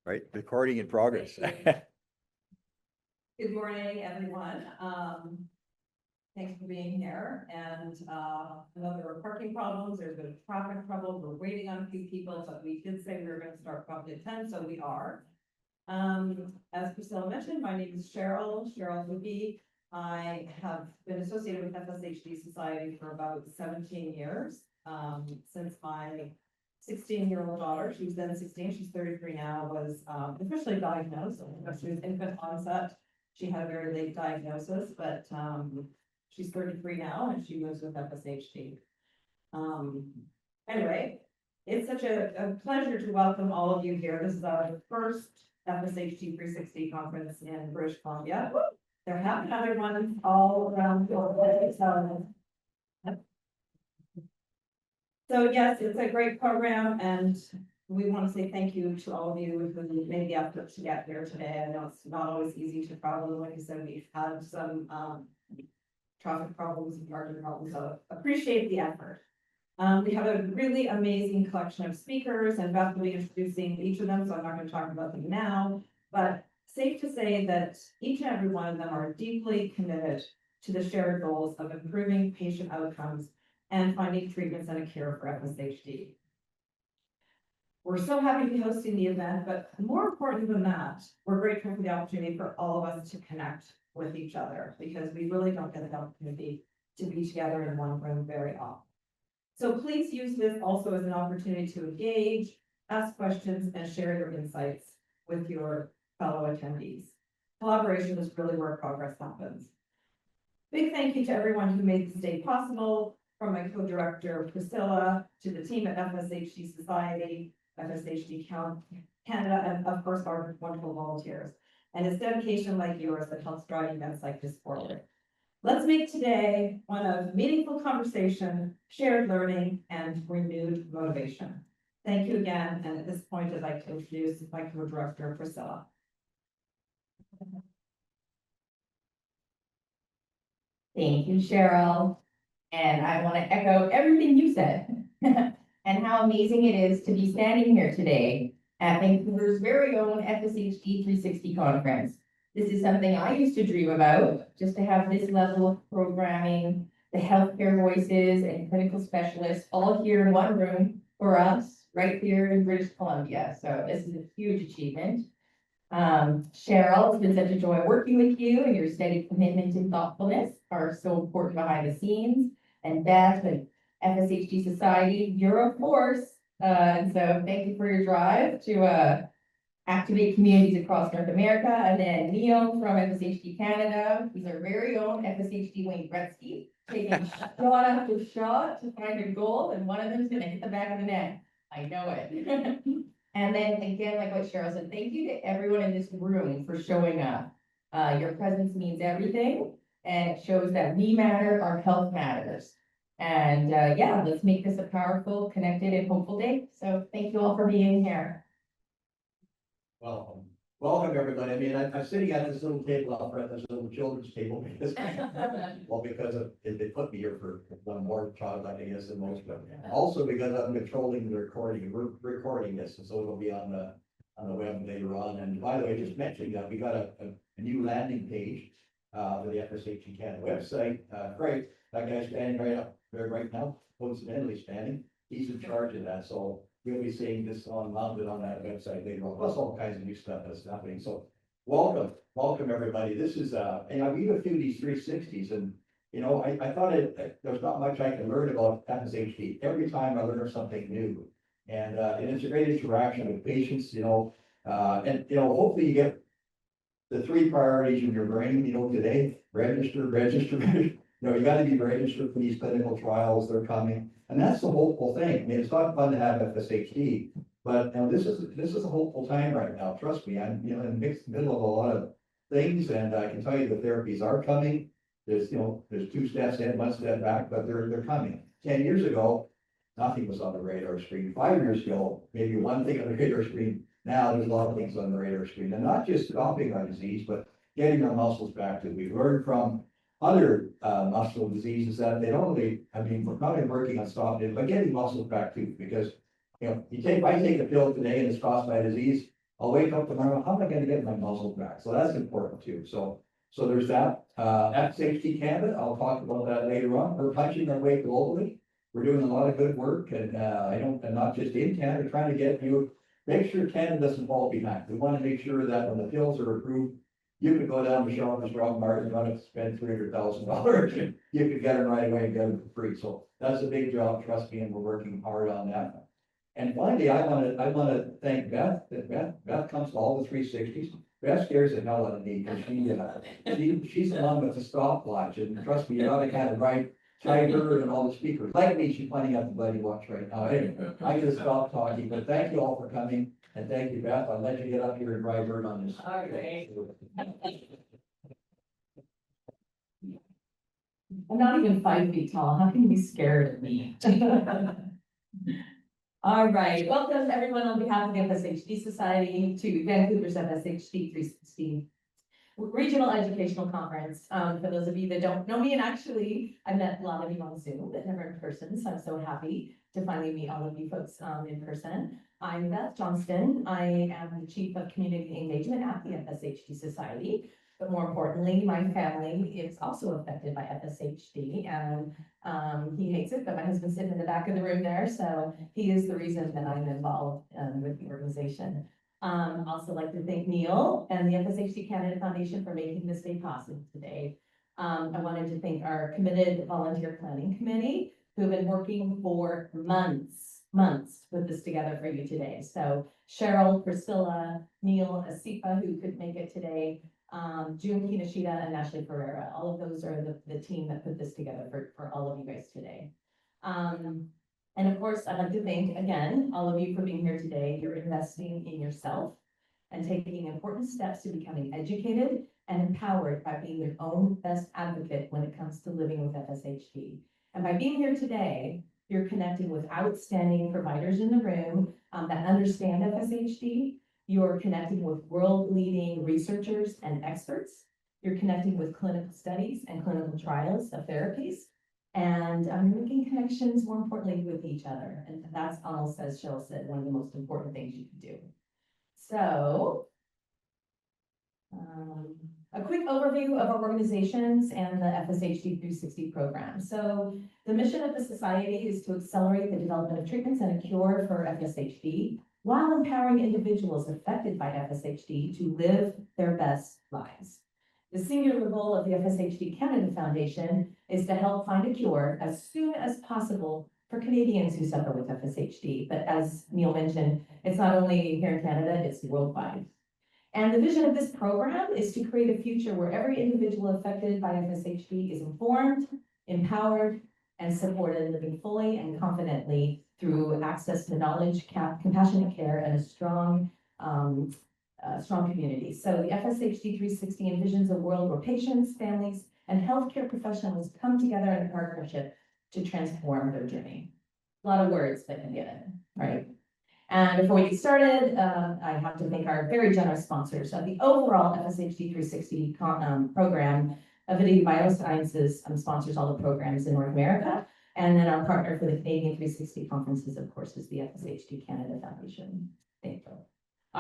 Right, recording in progress. Good morning, everyone. Thanks for being here. And I know there were parking problems, there's been traffic trouble, we're waiting on a few people, but we did say we were going to start probably at 10, so we are. As Priscilla mentioned, my name is Cheryl Hooge. I have been associated with FSHD Society for about 17 years, since my 16-year-old daughter, she was then 16, she's 33 now, was officially diagnosed. She was infant onset. She had a very late diagnosis, but she's 33 now and she lives with FSHD. Anyway, it's such a pleasure to welcome all of you here. This is our first FSHD 360 conference in British Columbia. There have been other ones all around the world. So yes, it's a great program, and we want to say thank you to all of you who made the effort to get here today. I know it's not always easy to travel. Like I said, we've had some traffic problems and parking problems, so appreciate the effort. We have a really amazing collection of speakers, and Beth will be introducing each of them, so I'm not going to talk about them now, but safe to say that each and every one of them are deeply committed to the shared goals of improving patient outcomes and finding treatments and a cure for FSHD. We're so happy to be hosting the event, but more important than that, we're grateful for the opportunity for all of us to connect with each other, because we really don't get the opportunity to be together in one room very often. So please use this also as an opportunity to engage, ask questions, and share your insights with your fellow attendees. Collaboration is really where progress happens. Big thank you to everyone who made this day possible, from my co-director Priscilla to the team at FSHD Society, FSHD Canada, and of course our wonderful volunteers. And it's dedication like yours that helps drive events like this forward. Let's make today one of meaningful conversation, shared learning, and renewed motivation. Thank you again. And at this point, I'd like to introduce my co-director Priscilla. Thank you, Cheryl. And I want to echo everything you said and how amazing it is to be standing here today at Vancouver's very own FSHD 360 conference. This is something I used to dream about, just to have this level of programming, the healthcare voices and clinical specialists all here in one room for us right here in British Columbia. So this is a huge achievement. Cheryl, it's been such a joy working with you, and your steady commitment and thoughtfulness are so important behind the scenes. And Beth and FSHD Society, you're a force. And so thank you for your drive to activate communities across North America. And then Neil from FSHD Canada, he's our very own FSHD Wayne Gretzky, taking shot after shot to find a goal, and one of them is going to hit the back of the net. I know it. And then again, like what Cheryl said, thank you to everyone in this room for showing up. Your presence means everything, and it shows that we matter, our health matters. And yeah, let's make this a powerful, connected, and hopeful day. So thank you all for being here. Welcome everybody. I mean, I'm sitting at this little table out front, this little children's table, because they put me here for one more child, I guess, than most, but also because I'm controlling the recording. We're recording this, and so it'll be on the web later on. And by the way, just mentioning that we got a new landing page for the FSHD Canada website. Great, that guy's standing right up there right now, coincidentally standing. He's in charge of that, so we'll be seeing this mounted on that website later on, plus all kinds of new stuff that's happening. So welcome everybody. This is, and I've been a few of these 360s, and you know, I thought there's not much I can learn about FSHD. Every time I learn something new, and it's a great interaction with patients, you know, and you know, hopefully you get the 3 priorities in your brain, you know, today: register. You know, you got to be registered for these clinical trials. They're coming. And that's the hopeful thing. I mean, it's not fun to have FSHD, but you know, this is a hopeful time right now. Trust me, I'm, you know, in the middle of a lot of things, and I can tell you the therapies are coming. There's 2 steps in, 1 step back, but they're coming. 10 years ago, nothing was on the radar screen. 5 years ago, maybe one thing on the radar screen. Now there's a lot of things on the radar screen, and not just stopping our disease, but getting our muscles back to. We've learned from other muscle diseases that they don't really, I mean, we're not even working on stopping it, but getting muscles back too, because You know, if I take a pill today and it's caused by disease, I'll wake up tomorrow, how am I gonna get my muscles back? So that's important too. So there's that. FSHD Canada, I'll talk about that later on. We're punching our way globally. We're doing a lot of good work and, and not just in Canada, trying to get you, make sure Canada doesn't fall behind. We want to make sure that when the pills are approved, you can go down to Shoppers Drug Mart and not spend $300,000. You can get them right away and get them for free. So that's a big job, trust me, and we're working hard on that. And finally, I wanna thank Beth, Beth comes to all the 360s. Beth scares the hell out of me, because she's the one with the stopwatch, and trust me, you gotta kind of right, tie her and all the speakers. Like me, she's pointing at the bloody watch right now. Anyway, I gotta stop talking, but thank you all for coming, and thank you, Beth. I'll let you get up here and drive bird on this. All right. I'm not even 5 feet tall. How can you be scared of me? All right, welcome everyone on behalf of the FSHD Society to Vancouver's FSHD 360 Regional Educational Conference. For those of you that don't know me, and actually I met a lot of you on Zoom, but never in person, so I'm so happy to finally meet all of you folks in person. I'm Beth Johnston. I am the Chief of Community Engagement at the FSHD Society. But more importantly, my family is also affected by FSHD, and he hates it, but my husband's sitting in the back of the room there, so he is the reason that I'm involved with the organization. Also like to thank Neil and the FSHD Canada Foundation for making this day possible today. I wanted to thank our committed volunteer planning committee who have been working for months to put this together for you today. So Cheryl, Priscilla, Neil, Asifa, who could make it today, June Kinashita and Ashley Ferreira. All of those are the team that put this together for all of you guys today. And of course, I'd like to thank again, all of you for being here today. You're investing in yourself and taking important steps to becoming educated and empowered by being your own best advocate when it comes to living with FSHD. And by being here today, you're connecting with outstanding providers in the room that understand FSHD. You're connecting with world-leading researchers and experts. You're connecting with clinical studies and clinical trials of therapies. And you're making connections, more importantly, with each other. And that's almost, as Cheryl said, one of the most important things you can do. So, a quick overview of our organizations and the FSHD 360 program. So, the mission of the Society is to accelerate the development of treatments and a cure for FSHD, while empowering individuals affected by FSHD to live their best lives. The singular goal of the FSHD Canada Foundation is to help find a cure as soon as possible for Canadians who suffer with FSHD. But as Neil mentioned, it's not only here in Canada, it's worldwide. And the vision of this program is to create a future where every individual affected by FSHD is informed, empowered, and supported, living fully and confidently through access to knowledge, compassionate care, and a strong community. So the FSHD 360 envisions a world where patients, families, and healthcare professionals come together in a partnership to transform their journey. A lot of words, but you get it, right? And before we get started, I have to thank our very generous sponsors of the overall FSHD 360 program. Avidity Biosciences sponsors all the programs in North America. And then our partner for the Canadian 360 conferences, of course, is the FSHD Canada Foundation. Thank you.